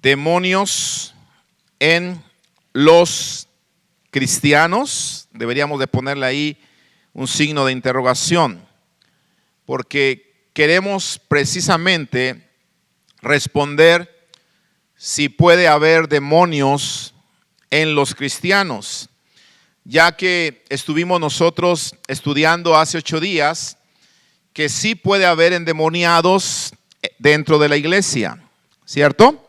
demonios en los cristianos. Deberíamos de ponerle ahí un signo de interrogación, porque queremos precisamente responder si puede haber demonios en los cristianos, ya que estuvimos nosotros estudiando hace 8 días que sí puede haber endemoniados dentro de la iglesia, ¿cierto?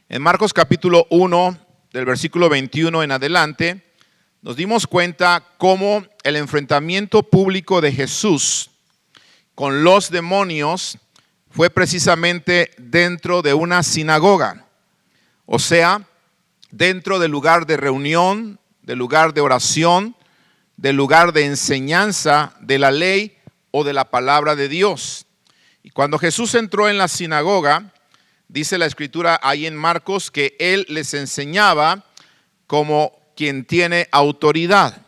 En Marcos capítulo 1, del versículo 21 en adelante, nos dimos cuenta cómo el enfrentamiento público de Jesús con los demonios fue precisamente dentro de una sinagoga, o sea, dentro del lugar de reunión, del lugar de oración, del lugar de enseñanza de la ley o de la palabra de Dios. Y cuando Jesús entró en la sinagoga, dice la escritura ahí en Marcos que él les enseñaba como quien tiene autoridad.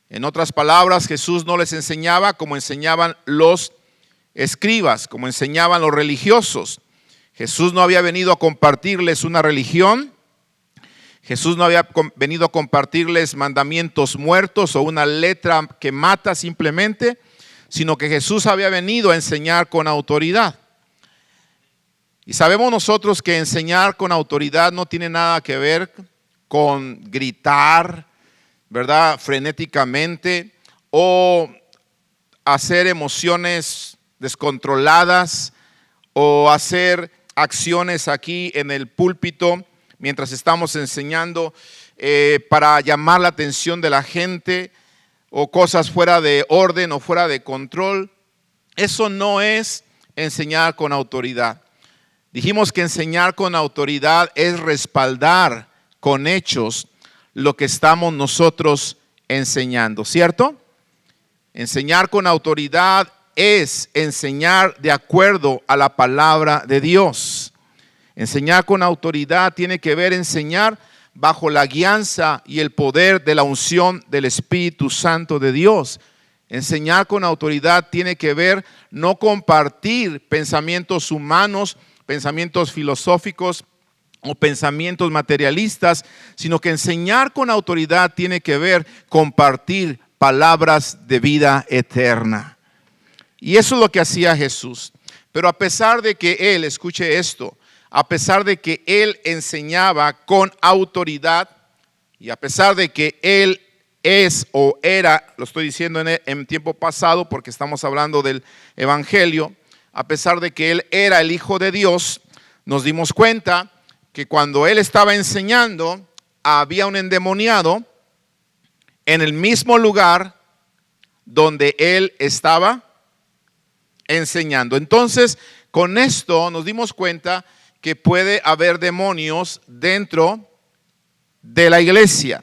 En otras palabras, Jesús no les enseñaba como enseñaban los escribas, como enseñaban los religiosos. Jesús no había venido a compartirles una religión. Jesús no había venido a compartirles mandamientos muertos o una letra que mata simplemente, sino que Jesús había venido a enseñar con autoridad. Y sabemos nosotros que enseñar con autoridad no tiene nada que ver con gritar, ¿verdad?, frenéticamente, o hacer emociones descontroladas, o hacer acciones aquí en el púlpito mientras estamos enseñando para llamar la atención de la gente, o cosas fuera de orden o fuera de control. Eso no es enseñar con autoridad. Dijimos que enseñar con autoridad es respaldar con hechos lo que estamos nosotros enseñando, ¿cierto? Enseñar con autoridad es enseñar de acuerdo a la palabra de Dios. Enseñar con autoridad tiene que ver enseñar bajo la guianza y el poder de la unción del Espíritu Santo de Dios. Enseñar con autoridad tiene que ver no compartir pensamientos humanos, pensamientos filosóficos o pensamientos materialistas, sino que enseñar con autoridad tiene que ver compartir palabras de vida eterna. Y eso es lo que hacía Jesús. Pero a pesar de que él, escuche esto, a pesar de que él enseñaba con autoridad y a pesar de que él es o era, lo estoy diciendo en tiempo pasado porque estamos hablando del evangelio, a pesar de que él era el Hijo de Dios, nos dimos cuenta que cuando él estaba enseñando, había un endemoniado en el mismo lugar donde él estaba enseñando. Entonces, con esto nos dimos cuenta que puede haber demonios dentro de la iglesia.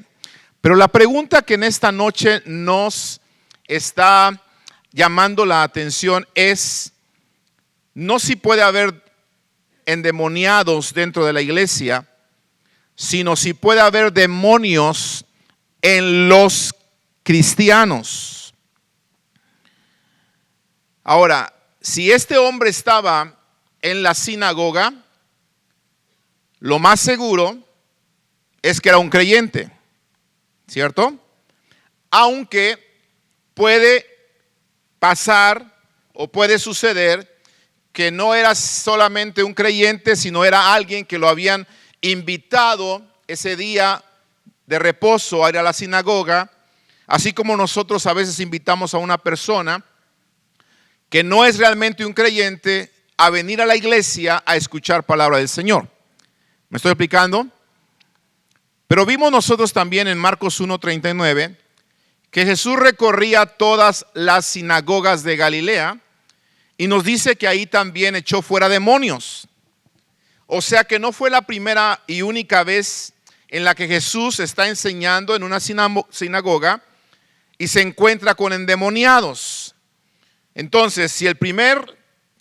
Pero la pregunta que en esta noche nos está llamando la atención es no si puede haber endemoniados dentro de la iglesia, sino si puede haber demonios en los cristianos. Ahora, si este hombre estaba en la sinagoga, lo más seguro es que era un creyente, ¿cierto? Aunque puede pasar o puede suceder que no era solamente un creyente, sino era alguien que lo habían invitado ese día de reposo a ir a la sinagoga, así como nosotros a veces invitamos a una persona que no es realmente un creyente a venir a la iglesia a escuchar palabra del Señor. ¿Me estoy explicando? Pero vimos nosotros también en Marcos 1:39 que Jesús recorría todas las sinagogas de Galilea y nos dice que ahí también echó fuera demonios. O sea que no fue la primera y única vez en la que Jesús está enseñando en una sinagoga y se encuentra con endemoniados. Entonces, si el primer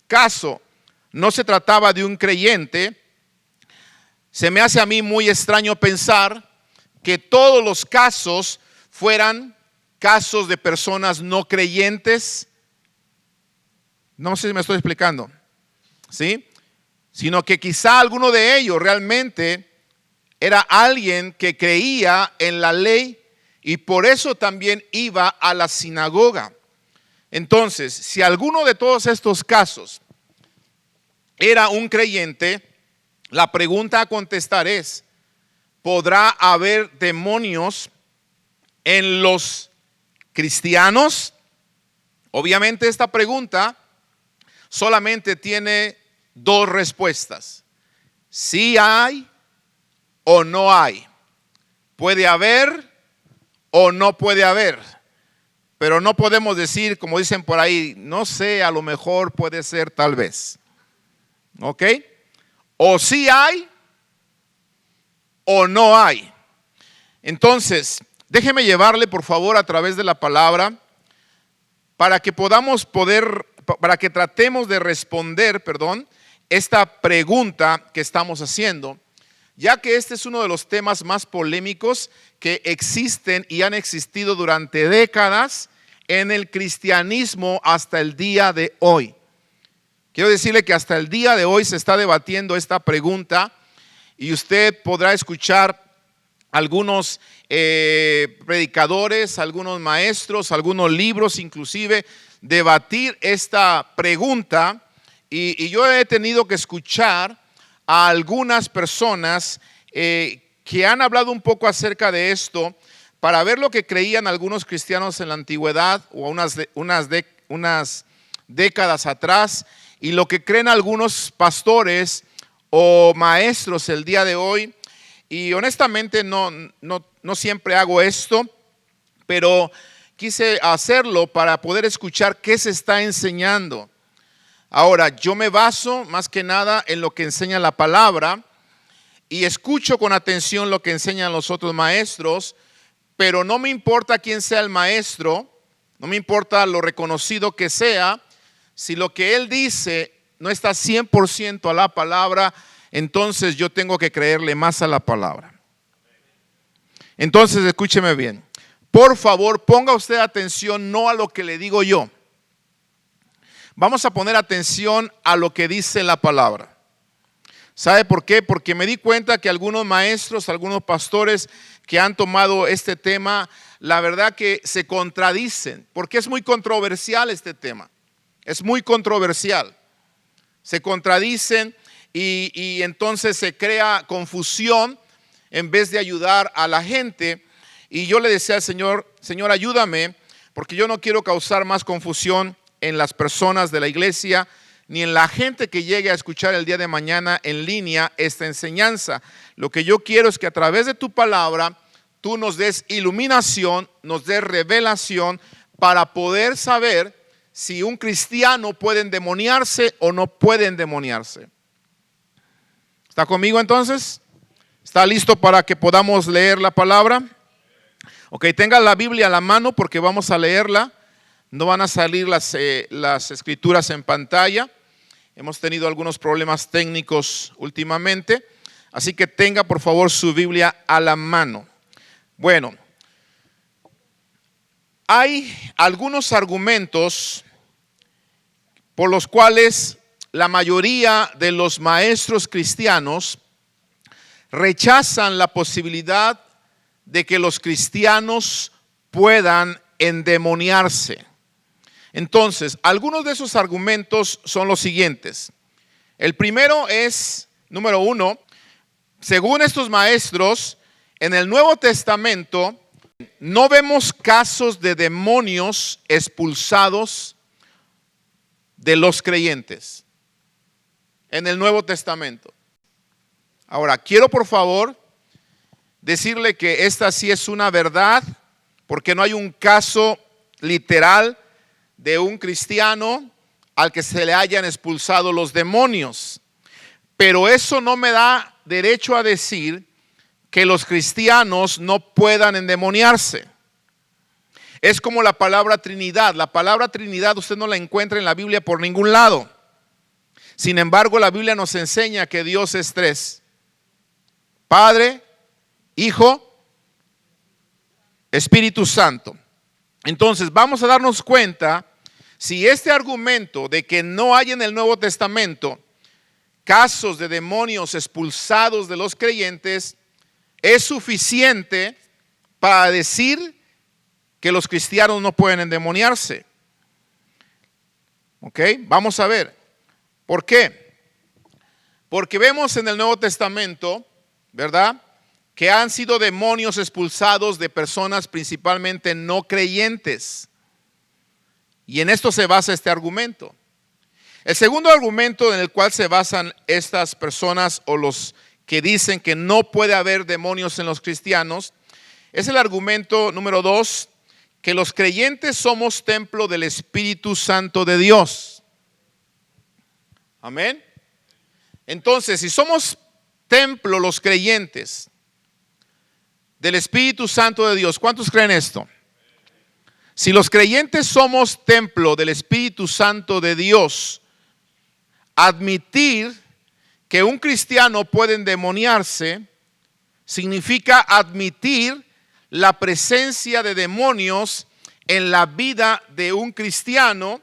caso no se trataba de un creyente, se me hace a mí muy extraño pensar que todos los casos fueran casos de personas no creyentes. No sé si me estoy explicando, ¿sí? sino que quizá alguno de ellos realmente era alguien que creía en la ley y por eso también iba a la sinagoga. Entonces, si alguno de todos estos casos era un creyente, la pregunta a contestar es: ¿podrá haber demonios en los cristianos? Obviamente esta pregunta solamente tiene dos respuestas: sí hay o no hay. Puede haber o no puede haber. Pero no podemos decir, como dicen por ahí, no sé, a lo mejor puede ser, tal vez. ¿Ok? O sí hay o no hay. Entonces, déjeme llevarle por favor a través de la palabra para que para que tratemos de responder, esta pregunta que estamos haciendo, ya que este es uno de los temas más polémicos que existen y han existido durante décadas en el cristianismo hasta el día de hoy. Quiero decirle que hasta el día de hoy se está debatiendo esta pregunta y usted podrá escuchar algunos predicadores, algunos maestros, algunos libros inclusive debatir esta pregunta y yo he tenido que escuchar a algunas personas que han hablado un poco acerca de esto para ver lo que creían algunos cristianos en la antigüedad o unas décadas atrás y lo que creen algunos pastores o maestros el día de hoy. Y honestamente no siempre hago esto, pero quise hacerlo para poder escuchar qué se está enseñando. Ahora, yo me baso más que nada en lo que enseña la palabra y escucho con atención lo que enseñan los otros maestros, pero no me importa quién sea el maestro, no me importa lo reconocido que sea, si lo que él dice no está 100% a la palabra, entonces yo tengo que creerle más a la palabra. Entonces, escúcheme bien. Por favor, ponga usted atención no a lo que le digo yo. Vamos a poner atención a lo que dice la palabra. ¿Sabe por qué? Porque me di cuenta que algunos maestros, algunos pastores que han tomado este tema, la verdad que se contradicen, porque es muy controversial este tema. Es muy controversial. Se contradicen y entonces se crea confusión en vez de ayudar a la gente. Y yo le decía al Señor, Señor, ayúdame, porque yo no quiero causar más confusión en las personas de la iglesia, ni en la gente que llegue a escuchar el día de mañana en línea esta enseñanza. Lo que yo quiero es que a través de tu palabra, tú nos des iluminación, nos des revelación para poder saber si un cristiano puede endemoniarse o no puede endemoniarse. ¿Está conmigo entonces? ¿Está listo para que podamos leer la palabra? Ok, tenga la Biblia a la mano porque vamos a leerla. No van a salir las escrituras en pantalla. Hemos tenido algunos problemas técnicos últimamente. Así que tenga por favor su Biblia a la mano. Bueno, hay algunos argumentos por los cuales la mayoría de los maestros cristianos rechazan la posibilidad de que los cristianos puedan endemoniarse. Entonces, algunos de esos argumentos son los siguientes. El primero es, número uno, según estos maestros, en el Nuevo Testamento no vemos casos de demonios expulsados de los creyentes en el Nuevo Testamento. Ahora, quiero por favor decirle que esta sí es una verdad, porque no hay un caso literal de un cristiano al que se le hayan expulsado los demonios. Pero eso no me da derecho a decir que los cristianos no puedan endemoniarse. Es como la palabra Trinidad. La palabra Trinidad usted no la encuentra en la Biblia por ningún lado. Sin embargo, la Biblia nos enseña que Dios es tres: Padre, Hijo, Espíritu Santo. Entonces vamos a darnos cuenta si este argumento de que no hay en el Nuevo Testamento casos de demonios expulsados de los creyentes es suficiente para decir que los cristianos no pueden endemoniarse. ¿Ok? Vamos a ver. ¿Por qué? Porque vemos en el Nuevo Testamento, ¿verdad?, que han sido demonios expulsados de personas principalmente no creyentes. Y en esto se basa este argumento. El segundo argumento en el cual se basan estas personas o los que dicen que no puede haber demonios en los cristianos es el argumento número 2, que los creyentes somos templo del Espíritu Santo de Dios. Amén. Entonces, si somos templo los creyentes del Espíritu Santo de Dios, ¿cuántos creen esto? Si los creyentes somos templo del Espíritu Santo de Dios, admitir que un cristiano puede endemoniarse significa admitir la presencia de demonios en la vida de un cristiano,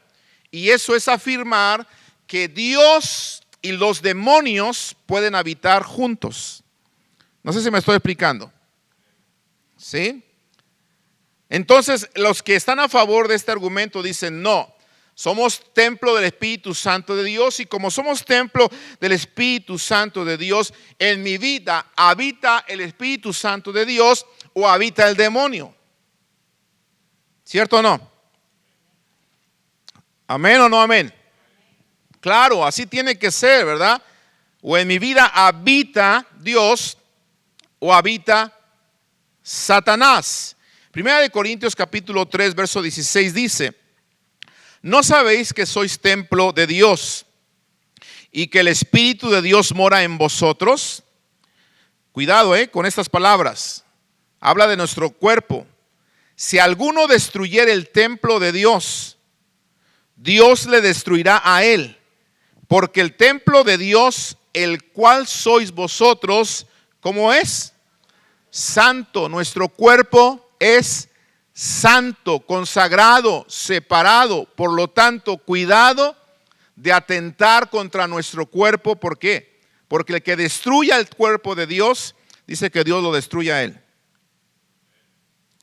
y eso es afirmar que Dios y los demonios pueden habitar juntos. No sé si me estoy explicando. ¿Sí? Entonces, los que están a favor de este argumento dicen no. Somos templo del Espíritu Santo de Dios, y como somos templo del Espíritu Santo de Dios, en mi vida habita el Espíritu Santo de Dios o habita el demonio. ¿Cierto o no? ¿Amén o no amén? Claro, así tiene que ser, ¿verdad? O en mi vida habita Dios o habita Satanás. Primera de Corintios capítulo 3 verso 16 dice: ¿no sabéis que sois templo de Dios y que el Espíritu de Dios mora en vosotros? Cuidado con estas palabras. Habla de nuestro cuerpo. Si alguno destruyere el templo de Dios, Dios le destruirá a él, porque el templo de Dios, el cual sois vosotros, ¿cómo es? Santo. Nuestro cuerpo es santo, consagrado, separado. Por lo tanto, cuidado de atentar contra nuestro cuerpo. ¿Por qué? Porque el que destruya el cuerpo de Dios, dice que Dios lo destruye a él.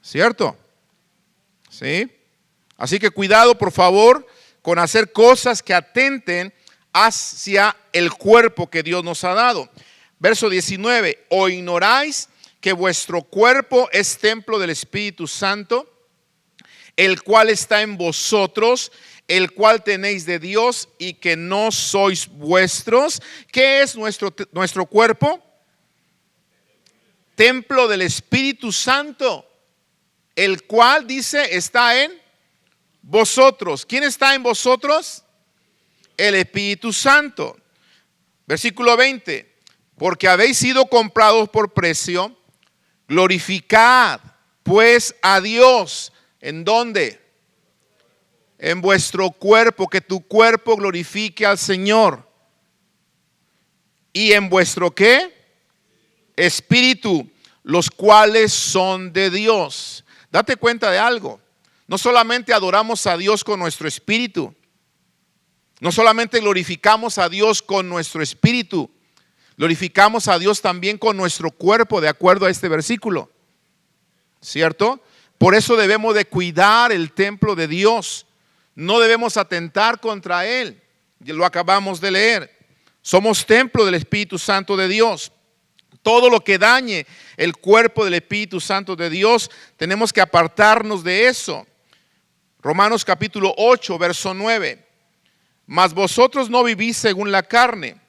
¿Cierto? ¿Sí? Así que cuidado, por favor, con hacer cosas que atenten hacia el cuerpo que Dios nos ha dado. Verso 19: ¿o ignoráis que vuestro cuerpo es templo del Espíritu Santo, el cual está en vosotros, el cual tenéis de Dios, y que no sois vuestros? ¿Qué es nuestro cuerpo? Templo del Espíritu Santo, el cual, dice, está en vosotros. ¿Quién está en vosotros? El Espíritu Santo. Versículo 20: porque habéis sido comprados por precio, glorificad pues a Dios. ¿En dónde? En vuestro cuerpo. Que tu cuerpo glorifique al Señor. ¿Y en vuestro qué? Espíritu, los cuales son de Dios. Date cuenta de algo. No solamente adoramos a Dios con nuestro espíritu, no solamente glorificamos a Dios con nuestro espíritu, glorificamos a Dios también con nuestro cuerpo, de acuerdo a este versículo. ¿Cierto? Por eso debemos de cuidar el templo de Dios. No debemos atentar contra él. Ya lo acabamos de leer. Somos templo del Espíritu Santo de Dios. Todo lo que dañe el cuerpo del Espíritu Santo de Dios, tenemos que apartarnos de eso. Romanos capítulo 8, verso 9. Mas vosotros no vivís según la carne,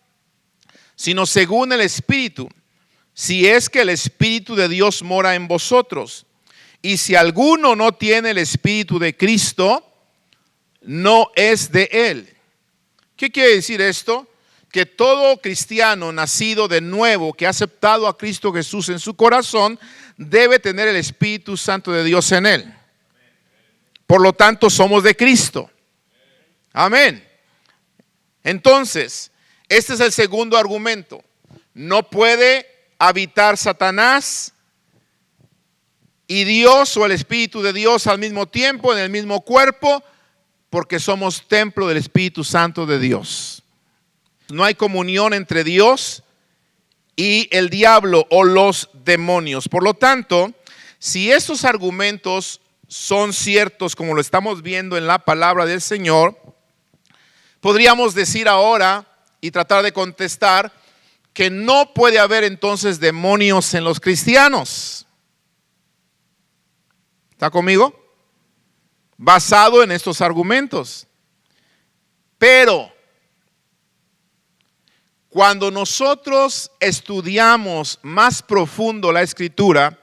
sino según el Espíritu, si es que el Espíritu de Dios mora en vosotros. Y si alguno no tiene el Espíritu de Cristo, no es de él. ¿Qué quiere decir esto? Que todo cristiano nacido de nuevo, que ha aceptado a Cristo Jesús en su corazón, debe tener el Espíritu Santo de Dios en él. Por lo tanto, somos de Cristo. Amén. Entonces, este es el segundo argumento. No puede habitar Satanás y Dios, o el Espíritu de Dios, al mismo tiempo, en el mismo cuerpo, porque somos templo del Espíritu Santo de Dios. No hay comunión entre Dios y el diablo o los demonios. Por lo tanto, si estos argumentos son ciertos, como lo estamos viendo en la palabra del Señor, podríamos decir ahora y tratar de contestar que no puede haber entonces demonios en los cristianos. ¿Está conmigo? Basado en estos argumentos. Pero cuando nosotros estudiamos más profundo la Escritura,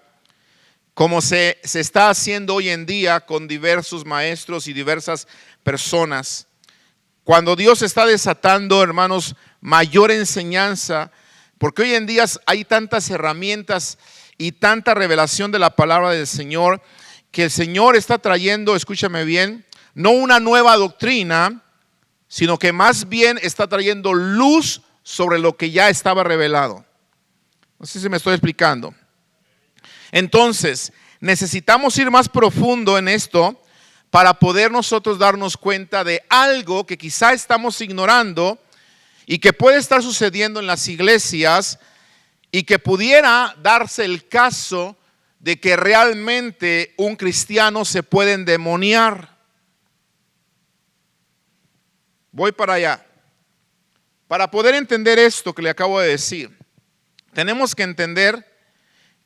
como se está haciendo hoy en día con diversos maestros y diversas personas, cuando Dios está desatando, hermanos, mayor enseñanza, porque hoy en día hay tantas herramientas y tanta revelación de la palabra del Señor, que el Señor está trayendo, escúchame bien, no una nueva doctrina, sino que más bien está trayendo luz sobre lo que ya estaba revelado. No sé si me estoy explicando. Entonces, necesitamos ir más profundo en esto para poder nosotros darnos cuenta de algo que quizá estamos ignorando y que puede estar sucediendo en las iglesias y que pudiera darse el caso de que realmente un cristiano se puede endemoniar. Voy para allá. Para poder entender esto que le acabo de decir, tenemos que entender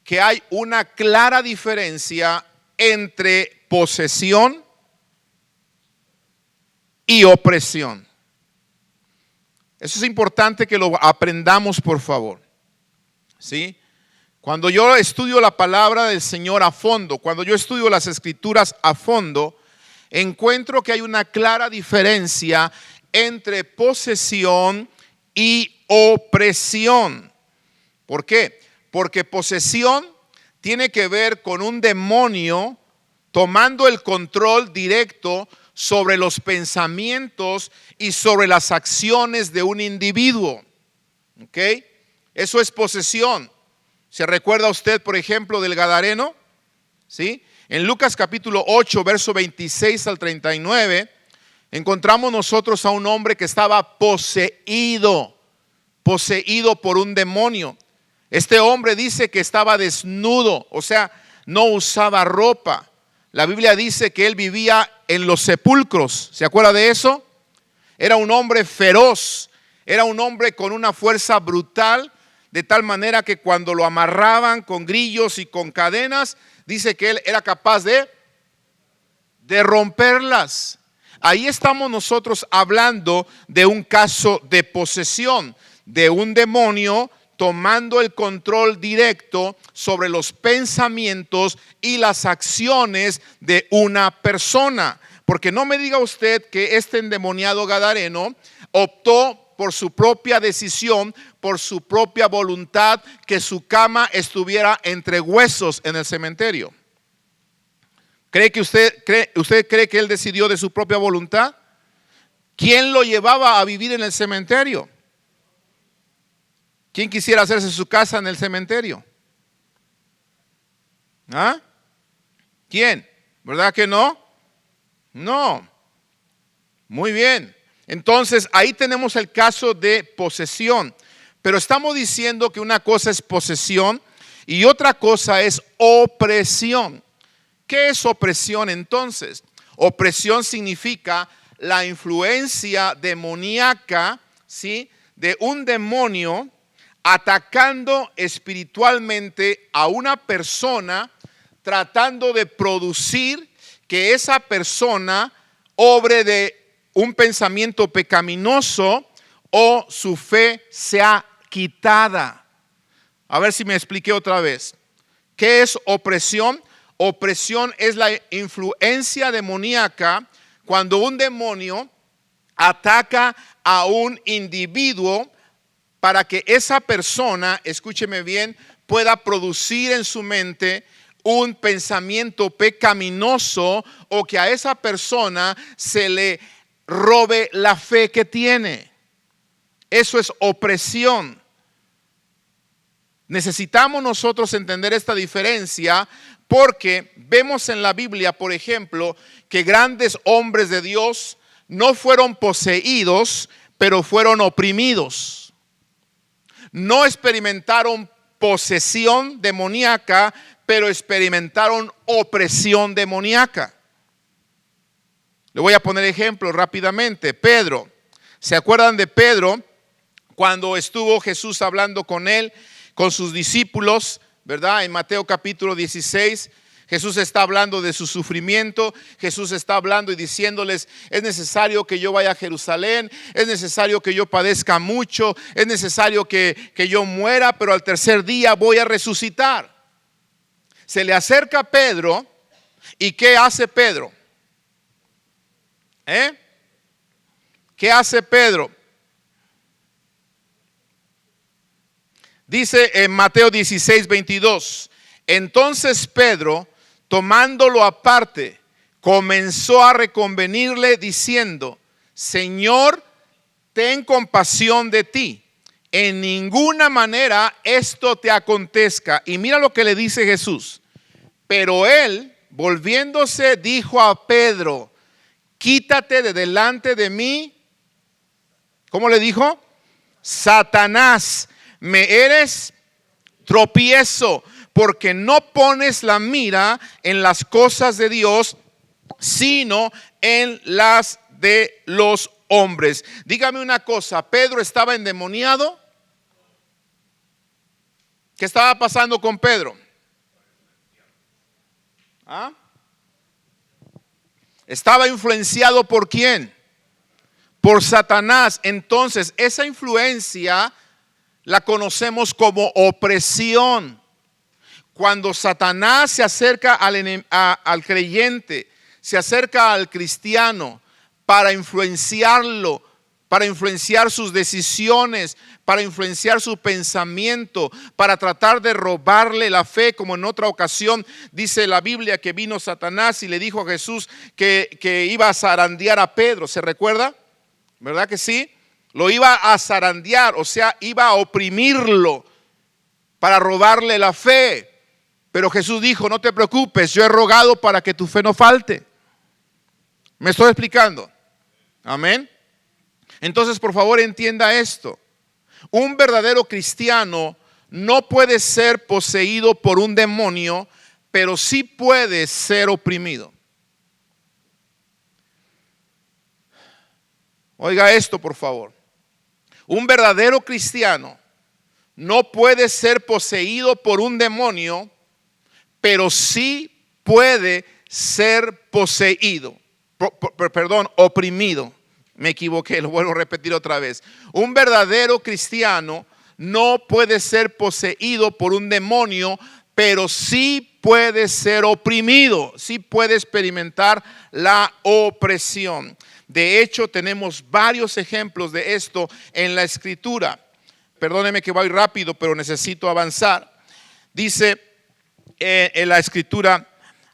que hay una clara diferencia entre posesión y opresión. Eso es importante que lo aprendamos, por favor. ¿Sí? Cuando yo estudio la palabra del Señor a fondo, cuando yo estudio las Escrituras a fondo, encuentro que hay una clara diferencia entre posesión y opresión. ¿Por qué? Porque posesión tiene que ver con un demonio tomando el control directo sobre los pensamientos y sobre las acciones de un individuo. ¿Ok? Eso es posesión. ¿Se recuerda usted, por ejemplo, del Gadareno? ¿Sí? En Lucas capítulo 8, verso 26 al 39, encontramos nosotros a un hombre que estaba poseído por un demonio. Este hombre dice que estaba desnudo, o sea, no usaba ropa. La Biblia dice que él vivía en los sepulcros. ¿Se acuerda de eso? Era un hombre feroz, era un hombre con una fuerza brutal, de tal manera que cuando lo amarraban con grillos y con cadenas, dice que él era capaz de romperlas. Ahí estamos nosotros hablando de un caso de posesión, de un demonio tomando el control directo sobre los pensamientos y las acciones de una persona. Porque no me diga usted que este endemoniado gadareno optó por su propia decisión, por su propia voluntad, que su cama estuviera entre huesos en el cementerio. ¿Usted cree que él decidió de su propia voluntad? ¿Quién lo llevaba a vivir en el cementerio? ¿Quién quisiera hacerse su casa en el cementerio? ¿Ah? ¿Quién? ¿Verdad que no? No. Muy bien. Entonces, ahí tenemos el caso de posesión. Pero estamos diciendo que una cosa es posesión y otra cosa es opresión. ¿Qué es opresión entonces? Opresión significa la influencia demoníaca, ¿sí?, de un demonio atacando espiritualmente a una persona, tratando de producir que esa persona obre de un pensamiento pecaminoso o su fe sea quitada. A ver si me expliqué otra vez. ¿Qué es opresión? Opresión es la influencia demoníaca cuando un demonio ataca a un individuo para que esa persona, escúcheme bien, pueda producir en su mente un pensamiento pecaminoso o que a esa persona se le robe la fe que tiene. Eso es opresión. Necesitamos nosotros entender esta diferencia porque vemos en la Biblia, por ejemplo, que grandes hombres de Dios no fueron poseídos, pero fueron oprimidos. No experimentaron posesión demoníaca, pero experimentaron opresión demoníaca. Le voy a poner ejemplo rápidamente. Pedro, ¿se acuerdan de Pedro cuando estuvo Jesús hablando con él, con sus discípulos, verdad? En Mateo capítulo 16, Jesús está hablando de su sufrimiento. Jesús está hablando y diciéndoles: es necesario que yo vaya a Jerusalén, es necesario que yo padezca mucho, es necesario que yo muera, pero al tercer día voy a resucitar. Se le acerca a Pedro, ¿y qué hace Pedro? ¿Qué hace Pedro? Dice en Mateo 16, 22: entonces Pedro, tomándolo aparte, comenzó a reconvenirle diciendo: Señor, ten compasión de ti, en ninguna manera esto te acontezca. Y mira lo que le dice Jesús. Pero él, volviéndose, dijo a Pedro: quítate de delante de mí. ¿Cómo le dijo? Satanás, me eres tropiezo, porque no pones la mira en las cosas de Dios, sino en las de los hombres. Dígame una cosa, ¿Pedro estaba endemoniado? ¿Qué estaba pasando con Pedro? Estaba influenciado ¿por quién? Por Satanás. Entonces, esa influencia la conocemos como opresión. Cuando Satanás se acerca al creyente, se acerca al cristiano para influenciarlo, para influenciar sus decisiones, para influenciar su pensamiento, para tratar de robarle la fe, como en otra ocasión dice la Biblia que vino Satanás y le dijo a Jesús que iba a zarandear a Pedro. ¿Se recuerda? ¿Verdad que sí? Lo iba a zarandear, o sea, iba a oprimirlo para robarle la fe. Pero Jesús dijo: no te preocupes, yo he rogado para que tu fe no falte. ¿Me estoy explicando? Amén. Entonces, por favor, entienda esto. Un verdadero cristiano no puede ser poseído por un demonio, pero sí puede ser oprimido. Oiga esto, por favor. Un verdadero cristiano no puede ser poseído por un demonio, pero sí puede ser poseído. Oprimido. Me equivoqué, lo vuelvo a repetir otra vez. Un verdadero cristiano no puede ser poseído por un demonio, pero sí puede ser oprimido, sí puede experimentar la opresión. De hecho, tenemos varios ejemplos de esto en la Escritura. Perdóneme que voy rápido, pero necesito avanzar. Dice en la Escritura,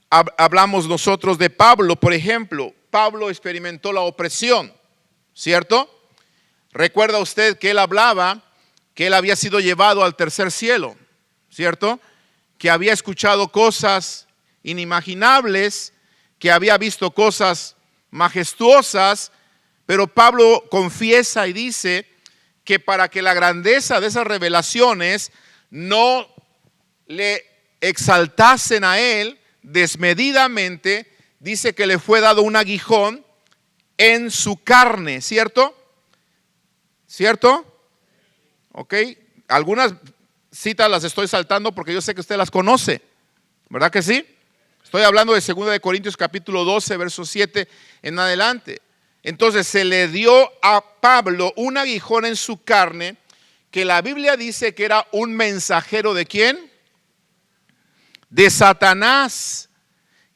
hablamos nosotros de Pablo, por ejemplo. Pablo experimentó la opresión, ¿cierto? Recuerda usted que él hablaba que él había sido llevado al tercer cielo, ¿cierto? Que había escuchado cosas inimaginables, que había visto cosas majestuosas, pero Pablo confiesa y dice que para que la grandeza de esas revelaciones no le exaltasen a él desmedidamente, dice que le fue dado un aguijón en su carne, ¿cierto? ¿Cierto? Ok, algunas citas las estoy saltando porque yo sé que usted las conoce, ¿verdad que sí? Estoy hablando de 2 de Corintios capítulo 12, verso 7 en adelante. Entonces se le dio a Pablo un aguijón en su carne, que la Biblia dice que era un mensajero ¿de quién? De Satanás,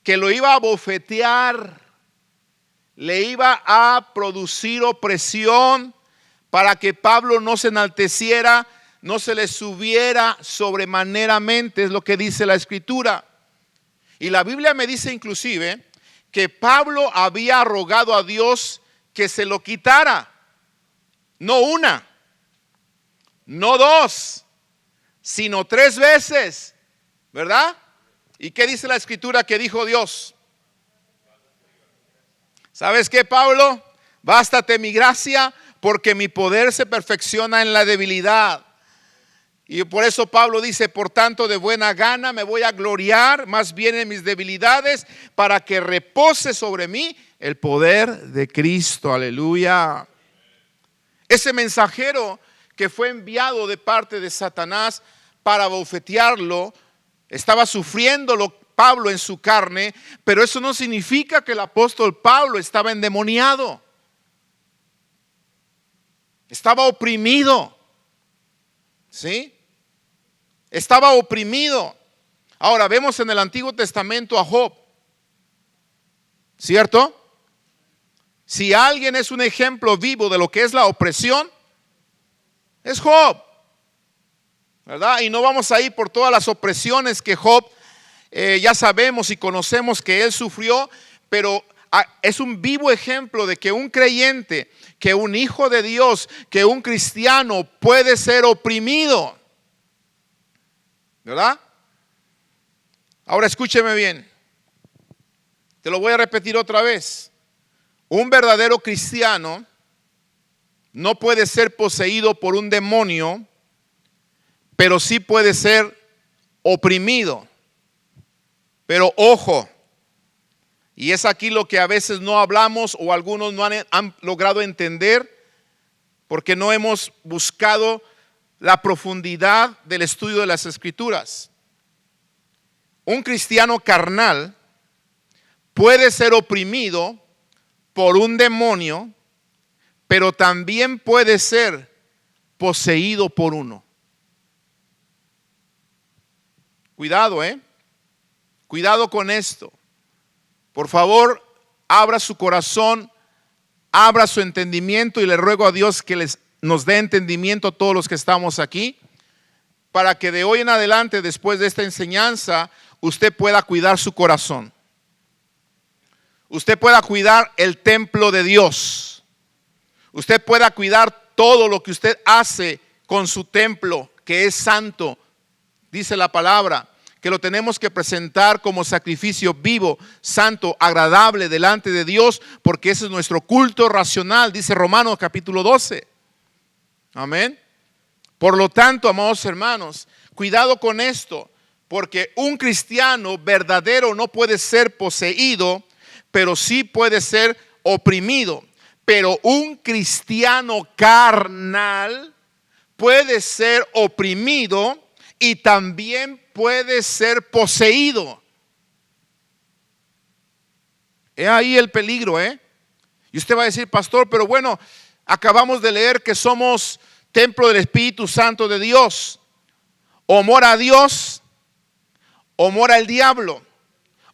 que lo iba a bofetear, le iba a producir opresión para que Pablo no se enalteciera, no se le subiera sobremaneramente, es lo que dice la Escritura. Y la Biblia me dice inclusive que Pablo había rogado a Dios que se lo quitara. No una, no dos, sino 3 veces, ¿verdad? ¿Y qué dice la Escritura que dijo Dios? ¿Sabes qué, Pablo? Bástate mi gracia, porque mi poder se perfecciona en la debilidad. Y por eso Pablo dice, por tanto de buena gana me voy a gloriar más bien en mis debilidades, para que repose sobre mí el poder de Cristo. Aleluya. Ese mensajero que fue enviado de parte de Satanás para bofetearlo, estaba sufriéndolo Pablo en su carne, pero eso no significa que el apóstol Pablo estaba endemoniado. Estaba oprimido. ¿Sí? Estaba oprimido. Ahora vemos en el Antiguo Testamento a Job. ¿Cierto? Si alguien es un ejemplo vivo de lo que es la opresión, es Job, ¿verdad? Y no vamos a ir por todas las opresiones que Job, ya sabemos y conocemos que él sufrió, pero es un vivo ejemplo de que un creyente, que un hijo de Dios, que un cristiano puede ser oprimido, ¿verdad? Ahora escúcheme bien, te lo voy a repetir otra vez. Un verdadero cristiano no puede ser poseído por un demonio, pero sí puede ser oprimido. Pero ojo, y es aquí lo que a veces no hablamos o algunos no han logrado entender, porque no hemos buscado la profundidad del estudio de las Escrituras. Un cristiano carnal puede ser oprimido por un demonio, pero también puede ser poseído por uno. Cuidado, cuidado con esto. Por favor, abra su corazón, abra su entendimiento, y le ruego a Dios que nos dé entendimiento a todos los que estamos aquí, para que de hoy en adelante, después de esta enseñanza, usted pueda cuidar su corazón. Usted pueda cuidar el templo de Dios. Usted pueda cuidar todo lo que usted hace con su templo, que es santo. Dice la palabra que lo tenemos que presentar como sacrificio vivo, santo, agradable delante de Dios, porque ese es nuestro culto racional, dice Romanos capítulo 12. Amén. Por lo tanto, amados hermanos, cuidado con esto, porque un cristiano verdadero no puede ser poseído, pero sí puede ser oprimido. Pero un cristiano carnal puede ser oprimido y también puede ser poseído. He ahí el peligro, Y usted va a decir, pastor, pero bueno, acabamos de leer que somos templo del Espíritu Santo de Dios. O mora Dios, o mora el diablo,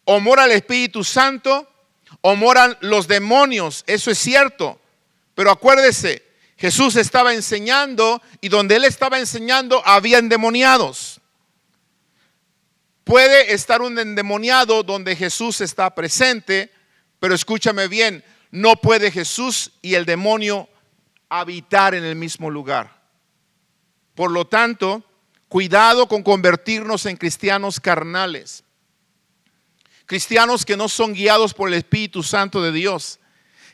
o mora el Espíritu Santo, o moran los demonios. Eso es cierto, pero acuérdese, Jesús estaba enseñando, y donde él estaba enseñando había endemoniados. Puede estar un endemoniado donde Jesús está presente, pero escúchame bien, no puede Jesús y el demonio habitar en el mismo lugar. Por lo tanto, cuidado con convertirnos en cristianos carnales. Cristianos que no son guiados por el Espíritu Santo de Dios.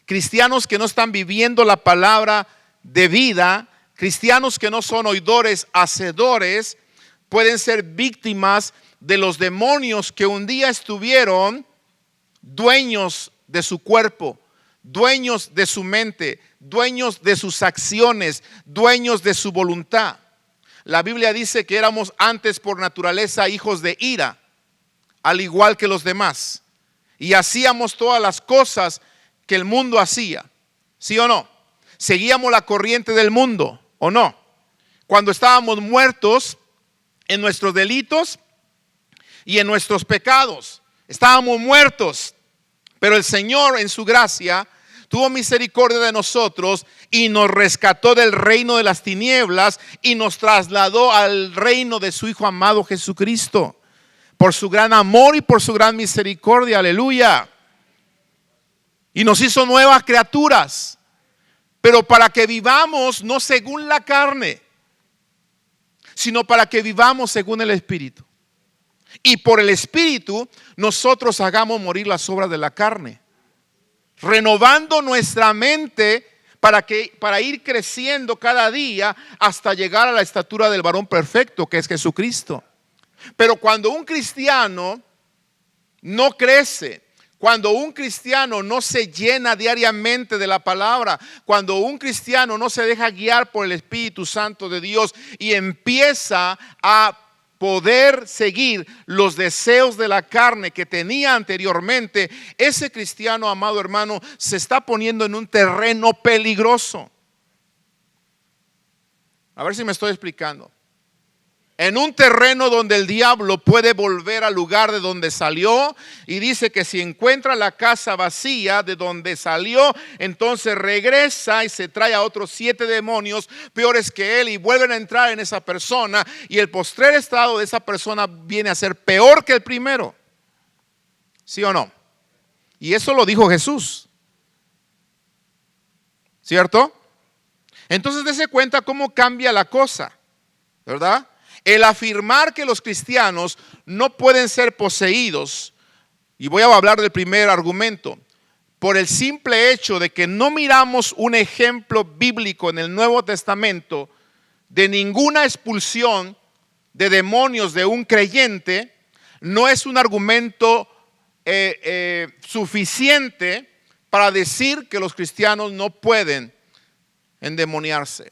Cristianos que no están viviendo la palabra de vida. Cristianos que no son oidores, hacedores. Pueden ser víctimas de los demonios que un día estuvieron dueños de su cuerpo, dueños de su mente, dueños de sus acciones, dueños de su voluntad. La Biblia dice que éramos antes por naturaleza hijos de ira, al igual que los demás, y hacíamos todas las cosas que el mundo hacía. ¿Sí o no? Seguíamos la corriente del mundo, ¿o no? Cuando estábamos muertos en nuestros delitos y en nuestros pecados, estábamos muertos, pero el Señor en su gracia tuvo misericordia de nosotros y nos rescató del reino de las tinieblas y nos trasladó al reino de su Hijo amado Jesucristo. Por su gran amor y por su gran misericordia, aleluya. Y nos hizo nuevas criaturas, pero para que vivamos no según la carne, sino para que vivamos según el Espíritu. Y por el Espíritu nosotros hagamos morir las obras de la carne, renovando nuestra mente para ir creciendo cada día hasta llegar a la estatura del varón perfecto, que es Jesucristo. Pero cuando un cristiano no crece, cuando un cristiano no se llena diariamente de la palabra, cuando un cristiano no se deja guiar por el Espíritu Santo de Dios y empieza a poder seguir los deseos de la carne que tenía anteriormente, ese cristiano, amado hermano, se está poniendo en un terreno peligroso. A ver si me estoy explicando. En un terreno donde el diablo puede volver al lugar de donde salió, y dice que si encuentra la casa vacía de donde salió, entonces regresa y se trae a otros 7 demonios peores que él y vuelven a entrar en esa persona, y el postrer estado de esa persona viene a ser peor que el primero. ¿Sí o no? Y eso lo dijo Jesús, ¿cierto? Entonces dése cuenta cómo cambia la cosa, ¿verdad? El afirmar que los cristianos no pueden ser poseídos, y voy a hablar del primer argumento, por el simple hecho de que no miramos un ejemplo bíblico en el Nuevo Testamento de ninguna expulsión de demonios de un creyente, no es un argumento suficiente para decir que los cristianos no pueden endemoniarse.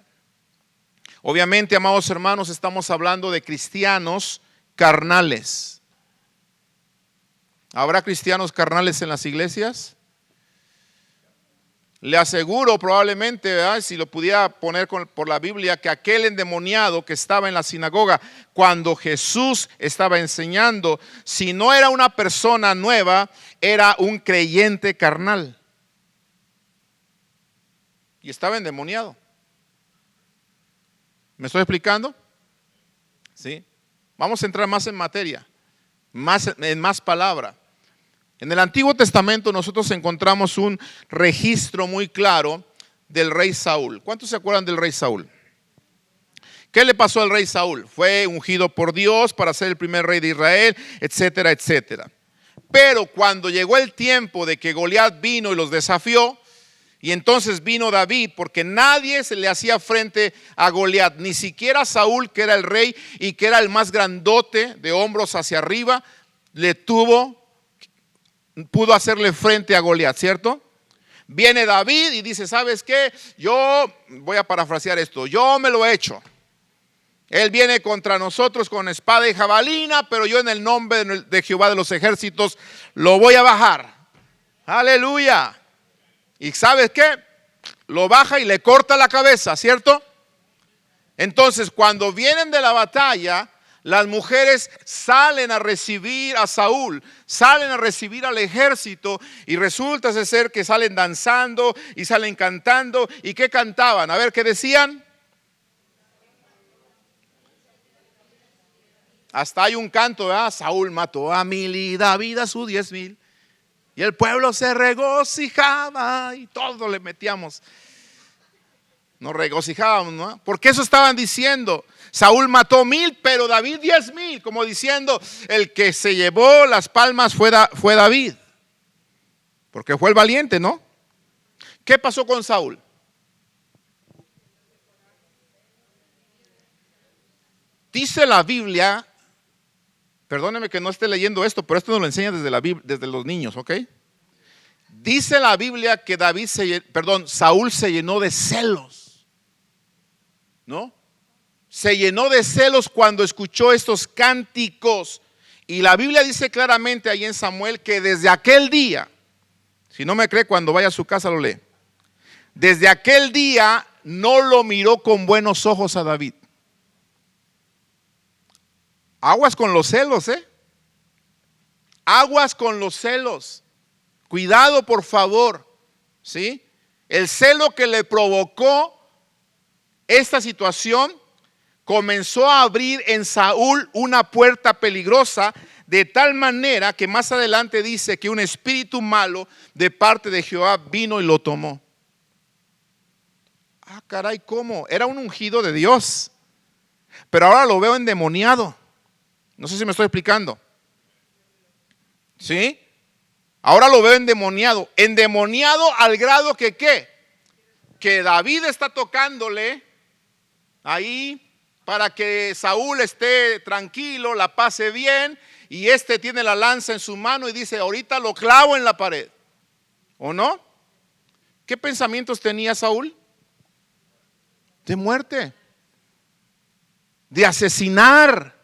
Obviamente, amados hermanos, estamos hablando de cristianos carnales. ¿Habrá cristianos carnales en las iglesias? Le aseguro probablemente, ¿verdad?, si lo pudiera poner por la Biblia, que aquel endemoniado que estaba en la sinagoga cuando Jesús estaba enseñando, si no era una persona nueva, era un creyente carnal. Y estaba endemoniado. ¿Me estoy explicando? ¿Sí? Vamos a entrar más en materia, en más palabra. En el Antiguo Testamento nosotros encontramos un registro muy claro del rey Saúl. ¿Cuántos se acuerdan del rey Saúl? ¿Qué le pasó al rey Saúl? Fue ungido por Dios para ser el primer rey de Israel, etcétera, etcétera. Pero cuando llegó el tiempo de que Goliat vino y los desafió, y entonces vino David, porque nadie se le hacía frente a Goliat, ni siquiera Saúl, que era el rey y que era el más grandote de hombros hacia arriba, pudo hacerle frente a Goliat, ¿cierto? Viene David y dice, ¿sabes qué? Yo voy a parafrasear esto, yo me lo he hecho. Él viene contra nosotros con espada y jabalina, pero yo en el nombre de Jehová de los ejércitos lo voy a bajar. Aleluya. ¿Y sabes qué? Lo baja y le corta la cabeza, ¿cierto? Entonces, cuando vienen de la batalla, las mujeres salen a recibir a Saúl, salen a recibir al ejército, y resulta ser que salen danzando y salen cantando. ¿Y qué cantaban? A ver, ¿qué decían? Hasta hay un canto, ¿verdad? Saúl mató a 1000 y David a sus 10,000. Y el pueblo se regocijaba y todo le metíamos. Nos regocijábamos, ¿no? Porque eso estaban diciendo. Saúl mató 1000, pero David 10,000. Como diciendo, el que se llevó las palmas fue David. Porque fue el valiente, ¿no? ¿Qué pasó con Saúl? Dice la Biblia, perdóneme que no esté leyendo esto, pero esto nos lo enseña desde los niños, ¿ok? Dice la Biblia que Saúl se llenó de celos, ¿no? Se llenó de celos cuando escuchó estos cánticos. Y la Biblia dice claramente ahí en Samuel que desde aquel día, si no me cree, cuando vaya a su casa lo lee. Desde aquel día no lo miró con buenos ojos a David. Aguas con los celos, aguas con los celos. Cuidado, por favor, ¿sí? El celo que le provocó esta situación comenzó a abrir en Saúl una puerta peligrosa, de tal manera que más adelante dice que un espíritu malo de parte de Jehová vino y lo tomó. Ah, caray, ¿cómo? Era un ungido de Dios, pero ahora lo veo endemoniado. No sé si me estoy explicando. ¿Sí? Ahora lo veo endemoniado. Endemoniado al grado que ¿qué? que David está tocándole ahí para que Saúl esté tranquilo, la pase bien, y este tiene la lanza en su mano y dice, ahorita lo clavo en la pared, ¿o no? ¿Qué pensamientos tenía Saúl? De muerte, de asesinar.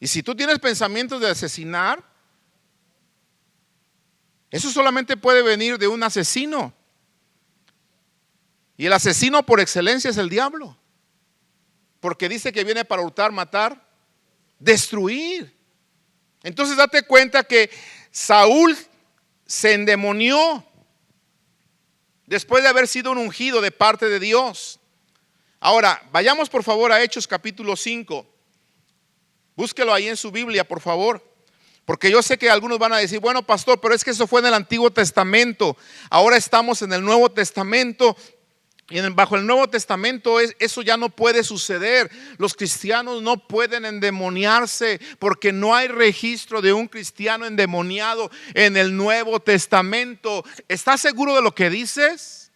Y si tú tienes pensamientos de asesinar, eso solamente puede venir de un asesino. Y el asesino por excelencia es el diablo, porque dice que viene para hurtar, matar, destruir. Entonces date cuenta que Saúl se endemonió después de haber sido un ungido de parte de Dios. Ahora, vayamos por favor a Hechos capítulo 5. Búsquelo ahí en su Biblia, por favor. Porque yo sé que algunos van a decir, bueno, pastor, pero es que eso fue en el Antiguo Testamento. Ahora estamos en el Nuevo Testamento. Y bajo el Nuevo Testamento eso ya no puede suceder. Los cristianos no pueden endemoniarse, porque no hay registro de un cristiano endemoniado en el Nuevo Testamento. ¿Estás seguro de lo que dices?